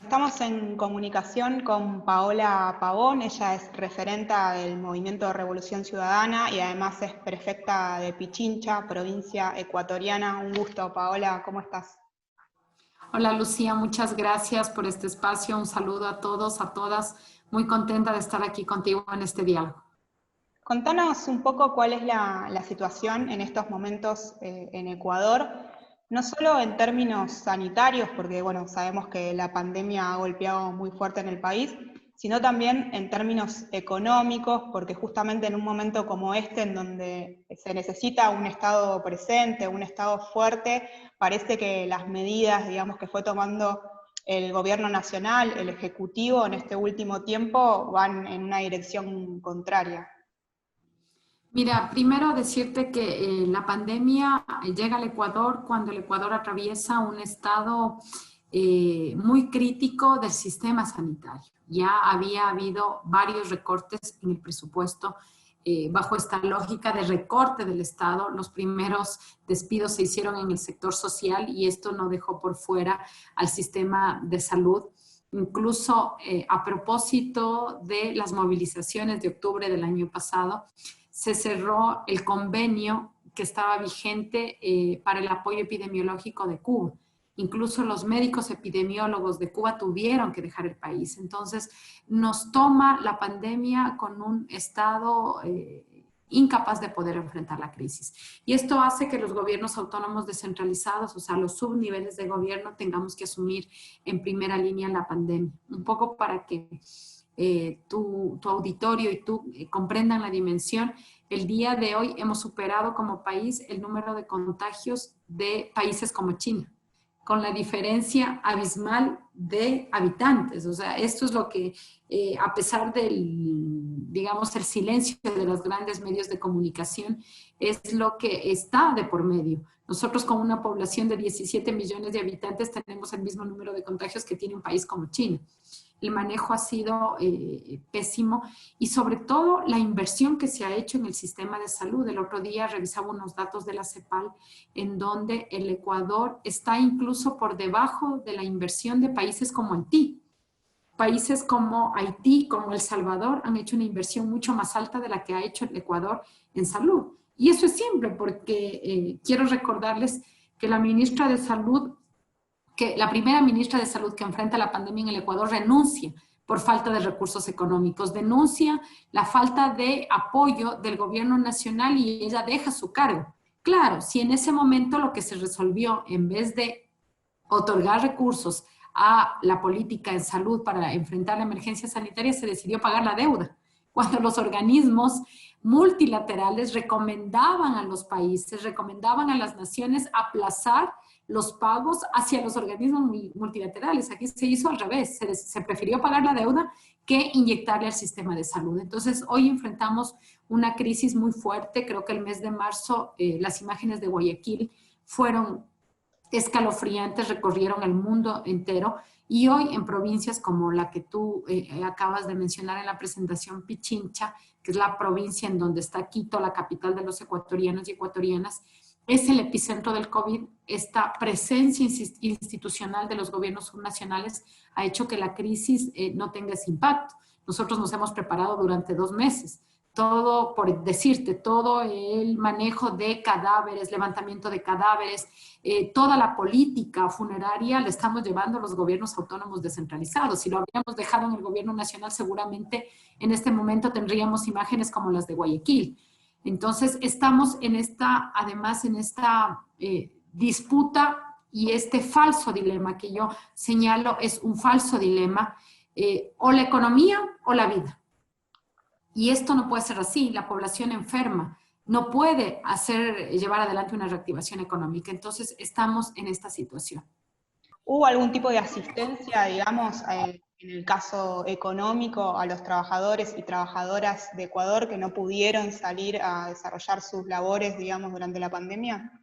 Estamos en comunicación con Paola Pavón, ella es referenta del Movimiento Revolución Ciudadana y además es prefecta de Pichincha, provincia ecuatoriana. Un gusto, Paola, ¿cómo estás? Hola Lucía, muchas gracias por este espacio. Un saludo a todos, a todas. Muy contenta de estar aquí contigo en este diálogo. Contanos un poco cuál es la situación en estos momentos en Ecuador, no solo en términos sanitarios, porque bueno, sabemos que la pandemia ha golpeado muy fuerte en el país, sino también en términos económicos, porque justamente en un momento como este, en donde se necesita un Estado presente, un Estado fuerte, parece que las medidas, digamos, que fue tomando el gobierno nacional, el ejecutivo en este último tiempo, van en una dirección contraria. Mira, primero decirte que la pandemia llega al Ecuador cuando el Ecuador atraviesa un estado muy crítico del sistema sanitario. Ya había habido varios recortes en el presupuesto bajo esta lógica de recorte del Estado. Los primeros despidos se hicieron en el sector social y esto no dejó por fuera al sistema de salud. Incluso a propósito de las movilizaciones de octubre del año pasado, se cerró el convenio que estaba vigente para el apoyo epidemiológico de Cuba. Incluso los médicos epidemiólogos de Cuba tuvieron que dejar el país. Entonces, nos toma la pandemia con un estado incapaz de poder enfrentar la crisis. Y esto hace que los gobiernos autónomos descentralizados, o sea, los subniveles de gobierno, tengamos que asumir en primera línea la pandemia. Un poco para que tu auditorio y tú comprendan la dimensión. El día de hoy hemos superado como país el número de contagios de países como China, con la diferencia abismal de habitantes. O sea, esto es lo que, a pesar del, digamos, el silencio de los grandes medios de comunicación, es lo que está de por medio. Nosotros con una población de 17 millones de habitantes tenemos el mismo número de contagios que tiene un país como China. El manejo ha sido pésimo y sobre todo la inversión que se ha hecho en el sistema de salud. El otro día revisaba unos datos de la CEPAL en donde el Ecuador está incluso por debajo de la inversión de países como Haití. Países como Haití, como El Salvador, han hecho una inversión mucho más alta de la que ha hecho el Ecuador en salud. Y eso es simple porque quiero recordarles que la ministra de Salud, que la primera ministra de Salud que enfrenta la pandemia en el Ecuador renuncia por falta de recursos económicos, denuncia la falta de apoyo del gobierno nacional y ella deja su cargo. Claro, si en ese momento lo que se resolvió, en vez de otorgar recursos a la política en salud para enfrentar la emergencia sanitaria, se decidió pagar la deuda, cuando los organismos multilaterales recomendaban a los países, recomendaban a las naciones aplazar los pagos hacia los organismos multilaterales. Aquí se hizo al revés, se prefirió pagar la deuda que inyectarle al sistema de salud. Entonces, hoy enfrentamos una crisis muy fuerte. Creo que el mes de marzo las imágenes de Guayaquil fueron escalofriantes, recorrieron el mundo entero y hoy en provincias como la que tú acabas de mencionar en la presentación, Pichincha, que es la provincia en donde está Quito, la capital de los ecuatorianos y ecuatorianas, es el epicentro del COVID. Esta presencia institucional de los gobiernos subnacionales ha hecho que la crisis no tenga ese impacto. Nosotros nos hemos preparado durante 2 meses. Todo, por decirte, todo el manejo de cadáveres, levantamiento de cadáveres, toda la política funeraria la estamos llevando a los gobiernos autónomos descentralizados. Si lo habríamos dejado en el gobierno nacional, seguramente en este momento tendríamos imágenes como las de Guayaquil. Entonces, estamos en esta, además, en esta disputa y este falso dilema que yo señalo es un falso dilema, o la economía o la vida. Y esto no puede ser así. La población enferma no puede llevar adelante una reactivación económica. Entonces, estamos en esta situación. ¿Hubo algún tipo de asistencia, digamos, en el caso económico a los trabajadores y trabajadoras de Ecuador que no pudieron salir a desarrollar sus labores, digamos, durante la pandemia?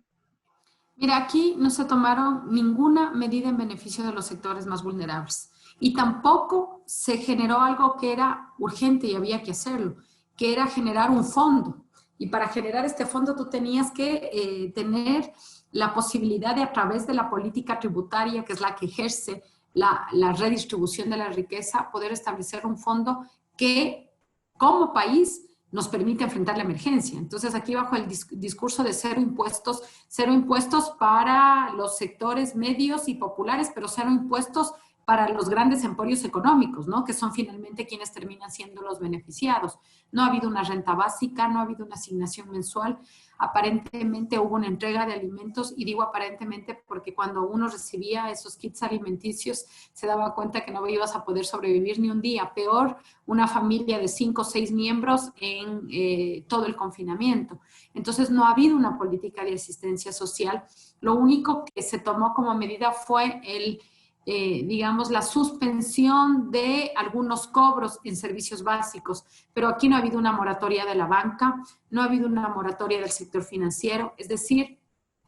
Mira, aquí no se tomaron ninguna medida en beneficio de los sectores más vulnerables y tampoco se generó algo que era urgente y había que hacerlo, que era generar un fondo. Y para generar este fondo tú tenías que tener la posibilidad de, a través de la política tributaria, que es la que ejerce la redistribución de la riqueza, poder establecer un fondo que como país nos permite enfrentar la emergencia. Entonces, aquí bajo el discurso de cero impuestos para los sectores medios y populares, pero cero impuestos para los grandes emporios económicos, ¿no? Que son finalmente quienes terminan siendo los beneficiados. No ha habido una renta básica, no ha habido una asignación mensual. Aparentemente hubo una entrega de alimentos, y digo aparentemente porque cuando uno recibía esos kits alimenticios se daba cuenta que no ibas a poder sobrevivir ni un día. Peor, una familia de 5 o 6 miembros en todo el confinamiento. Entonces no ha habido una política de asistencia social. Lo único que se tomó como medida fue digamos, la suspensión de algunos cobros en servicios básicos, pero aquí no ha habido una moratoria de la banca, no ha habido una moratoria del sector financiero, es decir,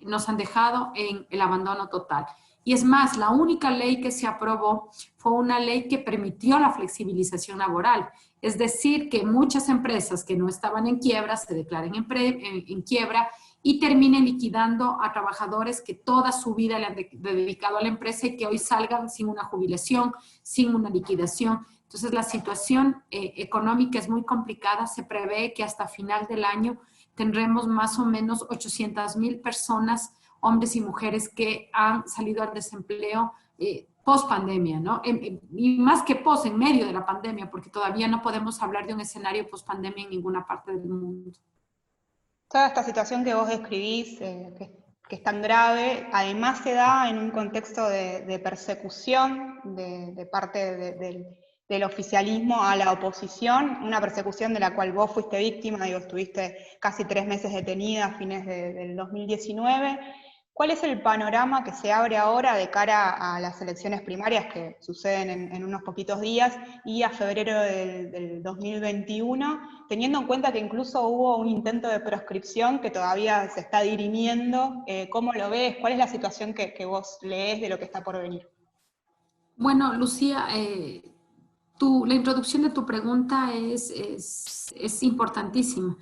nos han dejado en el abandono total. Y es más, la única ley que se aprobó fue una ley que permitió la flexibilización laboral, es decir, que muchas empresas que no estaban en quiebra se declaren en quiebra y terminen liquidando a trabajadores que toda su vida le han dedicado a la empresa y que hoy salgan sin una jubilación, sin una liquidación. Entonces, la situación económica es muy complicada. Se prevé que hasta final del año tendremos más o menos 800,000 personas, hombres y mujeres, que han salido al desempleo post pandemia, ¿no? Y más que post, en medio de la pandemia, porque todavía no podemos hablar de un escenario post pandemia en ninguna parte del mundo. Toda esta situación que vos describís, que es tan grave, además se da en un contexto de persecución de parte del oficialismo a la oposición, una persecución de la cual vos fuiste víctima, digo, estuviste casi 3 meses detenida a fines del 2019. ¿Cuál es el panorama que se abre ahora de cara a las elecciones primarias que suceden en unos poquitos días y a febrero del 2021, teniendo en cuenta que incluso hubo un intento de proscripción que todavía se está dirimiendo? ¿Cómo lo ves? ¿Cuál es la situación que vos lees de lo que está por venir? Bueno, Lucía, la introducción de tu pregunta es importantísima.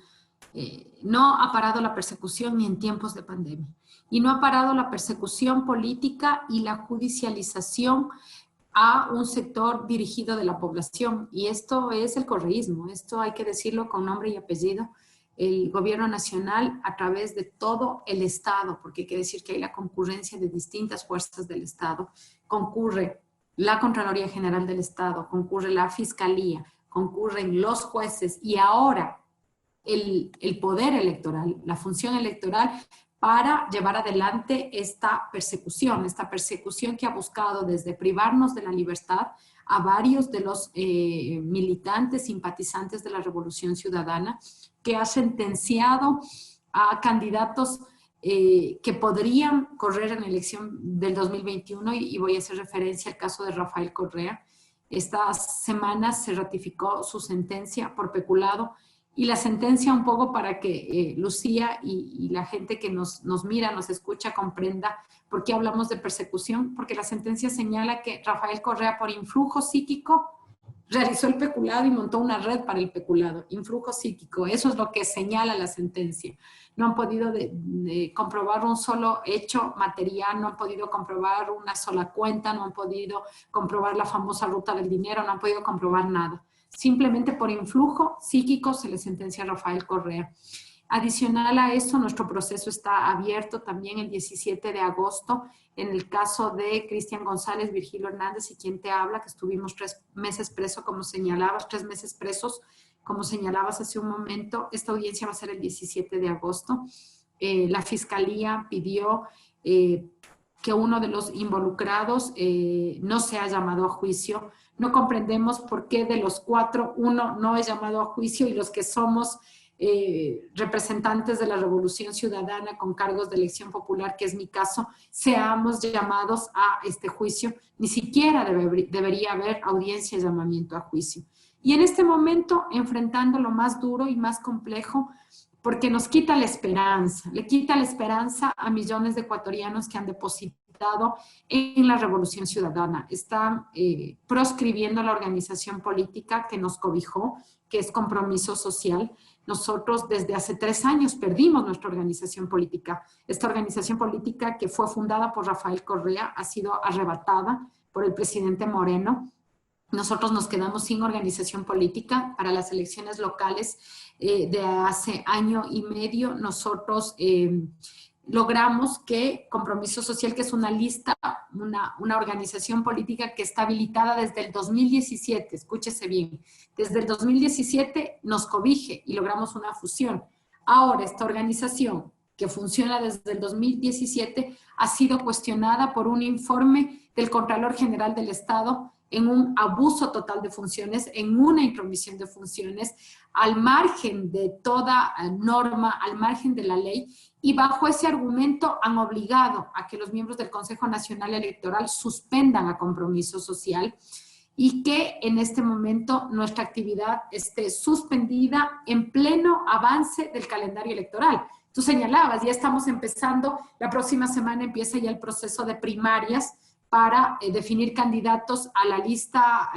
No ha parado la persecución ni en tiempos de pandemia. Y no ha parado la persecución política y la judicialización a un sector dirigido de la población. Y esto es el correísmo, esto hay que decirlo con nombre y apellido. El gobierno nacional, a través de todo el Estado, porque hay que decir que hay la concurrencia de distintas fuerzas del Estado, concurre la Contraloría General del Estado, concurre la Fiscalía, concurren los jueces y ahora el poder electoral, la función electoral, para llevar adelante esta persecución que ha buscado desde privarnos de la libertad a varios de los militantes, simpatizantes de la Revolución Ciudadana, que ha sentenciado a candidatos que podrían correr en la elección del 2021, y voy a hacer referencia al caso de Rafael Correa. Estas semanas se ratificó su sentencia por peculado, y la sentencia, un poco para que Lucía y la gente que nos mira, nos escucha, comprenda por qué hablamos de persecución, porque la sentencia señala que Rafael Correa, por influjo psíquico, realizó el peculado y montó una red para el peculado. Influjo psíquico, eso es lo que señala la sentencia. No han podido comprobar un solo hecho material, no han podido comprobar una sola cuenta, no han podido comprobar la famosa ruta del dinero, no han podido comprobar nada. Simplemente por influjo psíquico se le sentencia a Rafael Correa. Adicional a eso, nuestro proceso está abierto también el 17 de agosto en el caso de Cristian González, Virgilio Hernández y quien te habla, que estuvimos 3 meses presos, como señalabas, 3 meses presos, como señalabas hace un momento. Esta audiencia va a ser el 17 de agosto. La Fiscalía pidió que uno de los involucrados no sea llamado a juicio. No comprendemos por qué de los 4, uno no es llamado a juicio, y los que somos representantes de la Revolución Ciudadana con cargos de elección popular, que es mi caso, seamos llamados a este juicio. Ni siquiera debería haber audiencia de llamamiento a juicio. Y en este momento, enfrentando lo más duro y más complejo, porque nos quita la esperanza, le quita la esperanza a millones de ecuatorianos que han depositado en la Revolución Ciudadana. Están proscribiendo la organización política que nos cobijó, que es Compromiso Social. Nosotros desde hace 3 años perdimos nuestra organización política. Esta organización política, que fue fundada por Rafael Correa, ha sido arrebatada por el presidente Moreno. Nosotros nos quedamos sin organización política para las elecciones locales de hace año y medio. Nosotros logramos que Compromiso Social, que es una lista, una organización política que está habilitada desde el 2017, escúchese bien, desde el 2017 nos cobije y logramos una fusión. Ahora esta organización que funciona desde el 2017 ha sido cuestionada por un informe del Contralor General del Estado en un abuso total de funciones, en una intromisión de funciones, al margen de toda norma, al margen de la ley, y bajo ese argumento han obligado a que los miembros del Consejo Nacional Electoral suspendan a Compromiso Social y que en este momento nuestra actividad esté suspendida en pleno avance del calendario electoral. Tú señalabas, ya estamos empezando, la próxima semana empieza ya el proceso de primarias para definir candidatos a la lista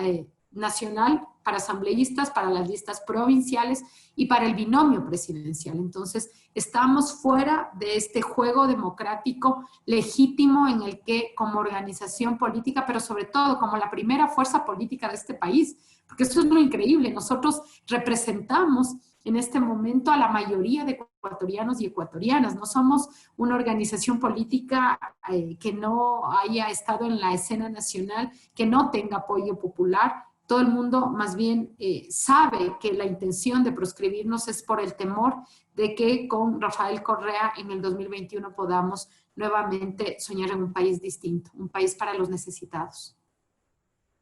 nacional, para asambleístas, para las listas provinciales y para el binomio presidencial. Entonces, estamos fuera de este juego democrático legítimo en el que como organización política, pero sobre todo como la primera fuerza política de este país, porque eso es lo increíble, nosotros representamos en este momento a la mayoría de ecuatorianos y ecuatorianas. No somos una organización política que no haya estado en la escena nacional, que no tenga apoyo popular. Todo el mundo más bien sabe que la intención de proscribirnos es por el temor de que con Rafael Correa en el 2021 podamos nuevamente soñar en un país distinto, un país para los necesitados.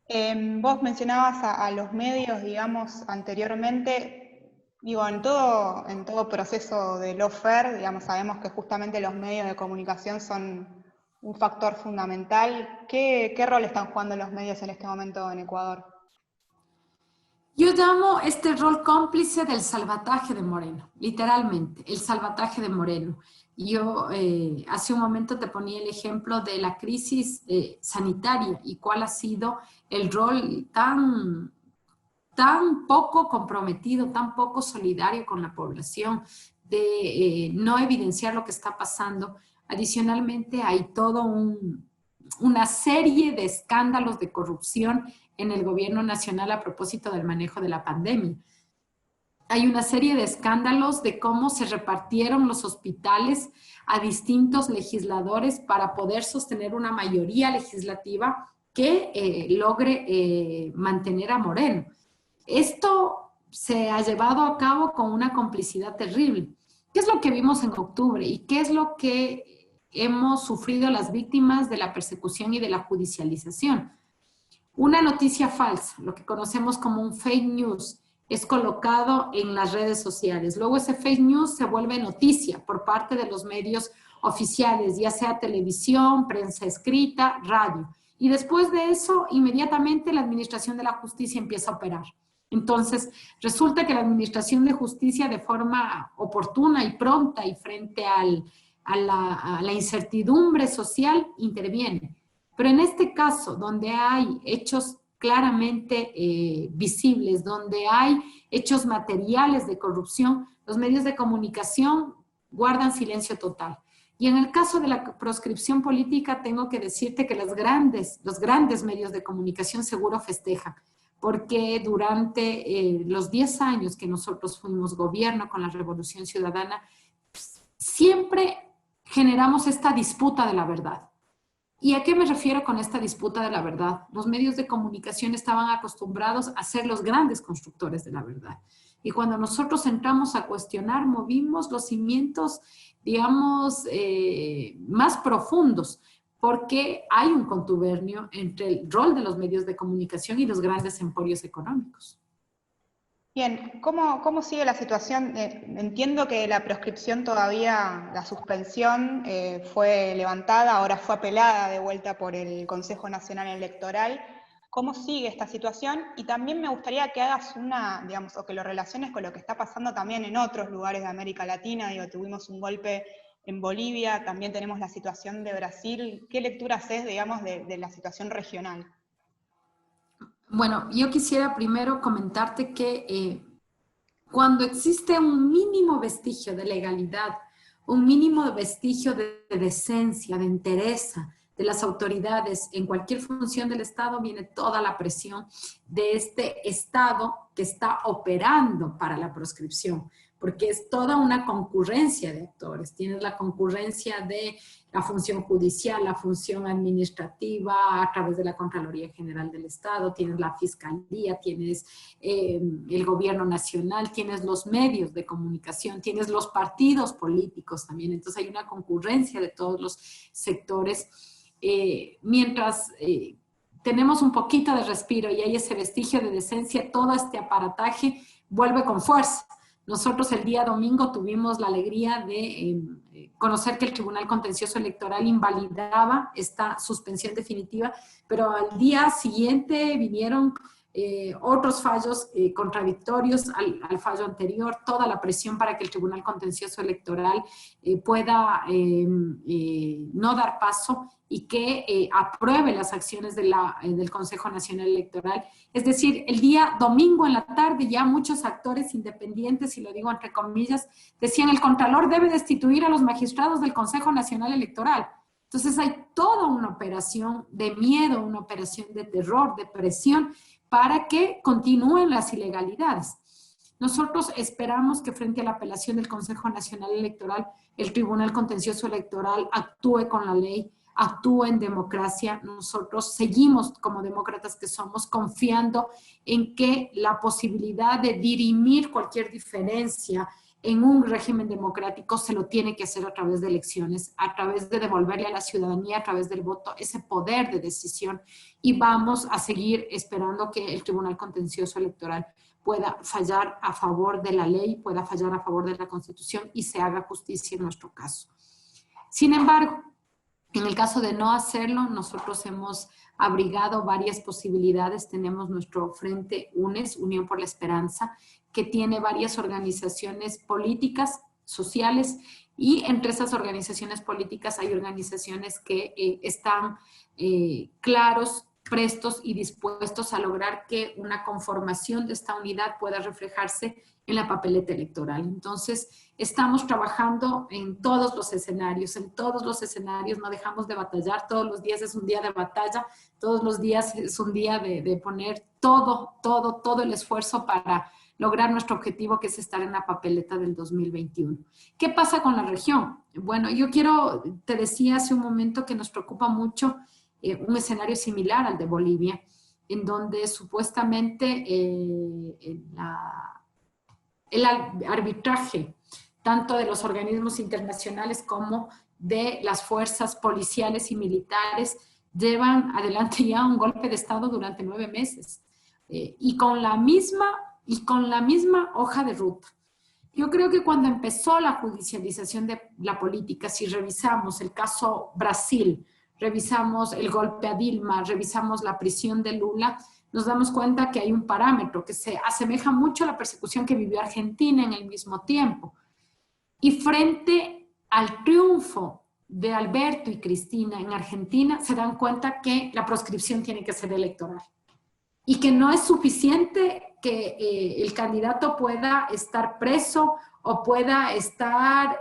Vos mencionabas a los medios, digamos, anteriormente. Digo, en todo proceso de lawfare, digamos, sabemos que justamente los medios de comunicación son un factor fundamental. ¿Qué rol están jugando los medios en este momento en Ecuador? Yo llamo este rol cómplice del salvataje de Moreno, literalmente, el salvataje de Moreno. Yo hace un momento te ponía el ejemplo de la crisis sanitaria y cuál ha sido el rol tan poco comprometido, tan poco solidario con la población, de no evidenciar lo que está pasando. Adicionalmente, hay una serie de escándalos de corrupción en el gobierno nacional a propósito del manejo de la pandemia. Hay una serie de escándalos de cómo se repartieron los hospitales a distintos legisladores para poder sostener una mayoría legislativa que logre mantener a Moreno. Esto se ha llevado a cabo con una complicidad terrible. ¿Qué es lo que vimos en octubre y qué es lo que hemos sufrido las víctimas de la persecución y de la judicialización? Una noticia falsa, lo que conocemos como un fake news, es colocado en las redes sociales. Luego ese fake news se vuelve noticia por parte de los medios oficiales, ya sea televisión, prensa escrita, radio. Y después de eso, inmediatamente la Administración de la Justicia empieza a operar. Entonces, resulta que la Administración de Justicia de forma oportuna y pronta y frente a la incertidumbre social interviene. Pero en este caso, donde hay hechos claramente visibles, donde hay hechos materiales de corrupción, los medios de comunicación guardan silencio total. Y en el caso de la proscripción política, tengo que decirte que los grandes medios de comunicación seguro festejan, porque durante los 10 años que nosotros fuimos gobierno con la Revolución Ciudadana, siempre generamos esta disputa de la verdad. ¿Y a qué me refiero con esta disputa de la verdad? Los medios de comunicación estaban acostumbrados a ser los grandes constructores de la verdad. Y cuando nosotros entramos a cuestionar, movimos los cimientos, digamos, más profundos, porque hay un contubernio entre el rol de los medios de comunicación y los grandes emporios económicos. Bien, ¿cómo sigue la situación? Entiendo que la proscripción todavía, la suspensión fue levantada, ahora fue apelada de vuelta por el Consejo Nacional Electoral. ¿Cómo sigue esta situación? Y también me gustaría que hagas digamos, o que lo relaciones con lo que está pasando también en otros lugares de América Latina. Digo, tuvimos un golpe en Bolivia, también tenemos la situación de Brasil. ¿Qué lectura haces, digamos, de la situación regional? Bueno, yo quisiera primero comentarte que cuando existe un mínimo vestigio de legalidad, un mínimo vestigio de decencia, de entereza, de las autoridades en cualquier función del Estado, viene toda la presión de este Estado que está operando para la proscripción, porque es toda una concurrencia de actores. Tienes la concurrencia de la función judicial, la función administrativa a través de la Contraloría General del Estado, tienes la Fiscalía, tienes el gobierno nacional, tienes los medios de comunicación, tienes los partidos políticos también. Entonces hay una concurrencia de todos los sectores. Mientras tenemos un poquito de respiro y hay ese vestigio de decencia, todo este aparataje vuelve con fuerza. Nosotros el día domingo tuvimos la alegría de conocer que el Tribunal Contencioso Electoral invalidaba esta suspensión definitiva, pero al día siguiente vinieron otros fallos contradictorios al fallo anterior, toda la presión para que el Tribunal Contencioso Electoral pueda no dar paso y que apruebe las acciones del Consejo Nacional Electoral. Es decir, el día domingo en la tarde ya muchos actores independientes, y lo digo entre comillas, decían el Contralor debe destituir a los magistrados del Consejo Nacional Electoral. Entonces hay toda una operación de miedo, una operación de terror, de presión, para que continúen las ilegalidades. Nosotros esperamos que frente a la apelación del Consejo Nacional Electoral, el Tribunal Contencioso Electoral actúe con la ley, actúe en democracia. Nosotros seguimos, como demócratas que somos, confiando en que la posibilidad de dirimir cualquier diferencia en un régimen democrático se lo tiene que hacer a través de elecciones, a través de devolverle a la ciudadanía, a través del voto, ese poder de decisión. Y vamos a seguir esperando que el Tribunal Contencioso Electoral pueda fallar a favor de la ley, pueda fallar a favor de la Constitución y se haga justicia en nuestro caso. Sin embargo, en el caso de no hacerlo, nosotros hemos abrigado varias posibilidades. Tenemos nuestro Frente UNES, Unión por la Esperanza, que tiene varias organizaciones políticas, sociales, y entre esas organizaciones políticas hay organizaciones que están claros, prestos y dispuestos a lograr que una conformación de esta unidad pueda reflejarse en la papeleta electoral. Entonces, estamos trabajando en todos los escenarios, no dejamos de batallar, todos los días es un día de batalla, todos los días es un día de poner todo el esfuerzo para lograr nuestro objetivo, que es estar en la papeleta del 2021. ¿Qué pasa con la región? Bueno, te decía hace un momento que nos preocupa mucho un escenario similar al de Bolivia, en donde supuestamente el arbitraje, tanto de los organismos internacionales como de las fuerzas policiales y militares, llevan adelante ya un golpe de Estado durante 9 meses, y con la misma hoja de ruta. Yo creo que cuando empezó la judicialización de la política, si revisamos el caso Brasil, revisamos el golpe a Dilma, revisamos la prisión de Lula, nos damos cuenta que hay un parámetro que se asemeja mucho a la persecución que vivió Argentina en el mismo tiempo. Y frente al triunfo de Alberto y Cristina en Argentina, se dan cuenta que la proscripción tiene que ser electoral y que no es suficiente que el candidato pueda estar preso o pueda estar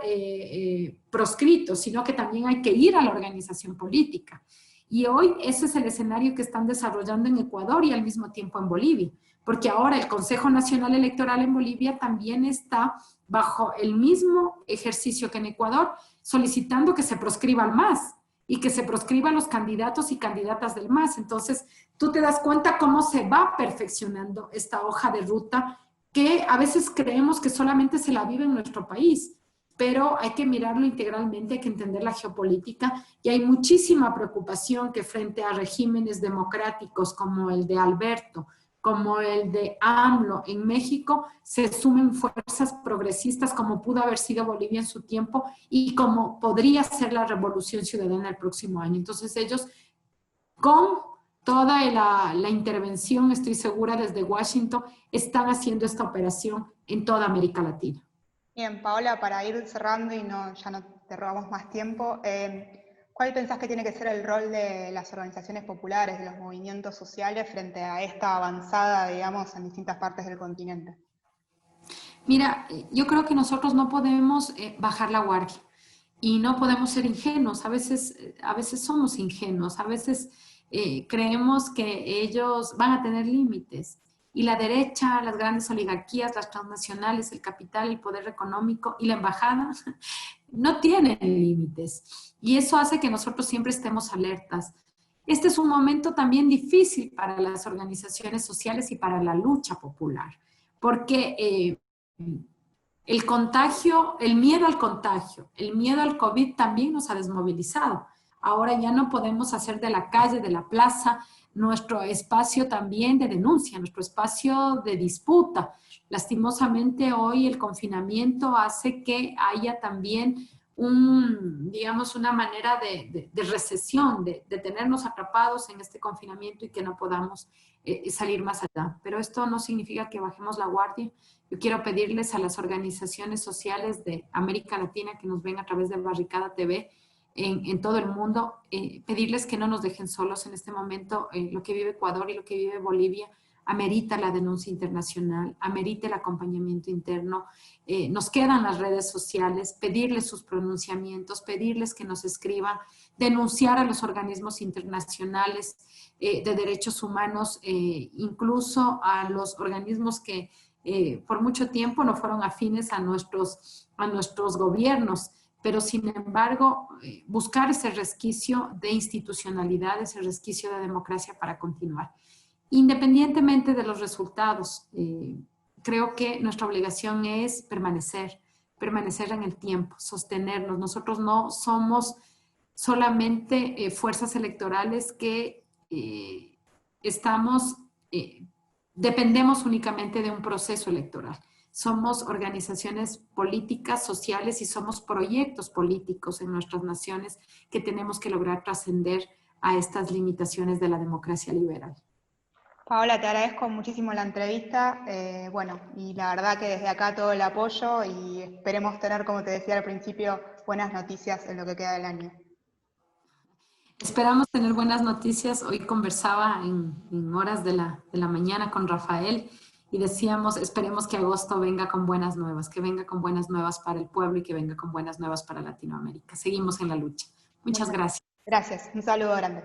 proscrito, sino que también hay que ir a la organización política. Y hoy ese es el escenario que están desarrollando en Ecuador y al mismo tiempo en Bolivia, porque ahora el Consejo Nacional Electoral en Bolivia también está bajo el mismo ejercicio que en Ecuador, solicitando que se proscriba al MAS y que se proscriba a los candidatos y candidatas del MAS. Entonces, tú te das cuenta cómo se va perfeccionando esta hoja de ruta que a veces creemos que solamente se la vive en nuestro país, pero hay que mirarlo integralmente, hay que entender la geopolítica y hay muchísima preocupación que frente a regímenes democráticos como el de Alberto, como el de AMLO en México, se sumen fuerzas progresistas como pudo haber sido Bolivia en su tiempo y como podría ser la Revolución Ciudadana el próximo año. Entonces ellos, con toda la intervención, estoy segura, desde Washington, están haciendo esta operación en toda América Latina. Bien, Paola, para ir cerrando y ya no te robamos más tiempo, ¿cuál pensás que tiene que ser el rol de las organizaciones populares, de los movimientos sociales frente a esta avanzada, digamos, en distintas partes del continente? Mira, yo creo que nosotros no podemos bajar la guardia. y no podemos ser ingenuos. A veces somos ingenuos, a veces creemos que ellos van a tener límites. Y la derecha, las grandes oligarquías, las transnacionales, el capital, el poder económico y la embajada no tienen límites. Y eso hace que nosotros siempre estemos alertas. Este es un momento también difícil para las organizaciones sociales y para la lucha popular, porque el contagio, el miedo al COVID también nos ha desmovilizado. Ahora ya no podemos hacer de la calle, de la plaza, nuestro espacio también de denuncia, nuestro espacio de disputa. Lastimosamente hoy el confinamiento hace que haya también digamos, una manera de recesión, de tenernos atrapados en este confinamiento y que no podamos salir más allá. Pero esto no significa que bajemos la guardia. Yo quiero pedirles a las organizaciones sociales de América Latina que nos ven a través de Barricada TV en todo el mundo, pedirles que no nos dejen solos en este momento. Lo que vive Ecuador y lo que vive Bolivia amerita la denuncia internacional, amerita el acompañamiento interno. Nos quedan las redes sociales, pedirles sus pronunciamientos, pedirles que nos escriban, denunciar a los organismos internacionales de derechos humanos, incluso a los organismos que por mucho tiempo no fueron afines a nuestros gobiernos, pero sin embargo buscar ese resquicio de institucionalidad, ese resquicio de democracia para continuar. Independientemente de los resultados, creo que nuestra obligación es permanecer en el tiempo, sostenernos. Nosotros no somos solamente fuerzas electorales que dependemos únicamente de un proceso electoral. Somos organizaciones políticas, sociales y somos proyectos políticos en nuestras naciones que tenemos que lograr trascender a estas limitaciones de la democracia liberal. Paola, te agradezco muchísimo la entrevista, bueno, y la verdad que desde acá todo el apoyo y esperemos tener, como te decía al principio, buenas noticias en lo que queda del año. Esperamos tener buenas noticias. Hoy conversaba en horas de la mañana con Rafael y decíamos, esperemos que agosto venga con buenas nuevas, que venga con buenas nuevas para el pueblo y que venga con buenas nuevas para Latinoamérica. Seguimos en la lucha. Muchas gracias. Gracias, un saludo grande.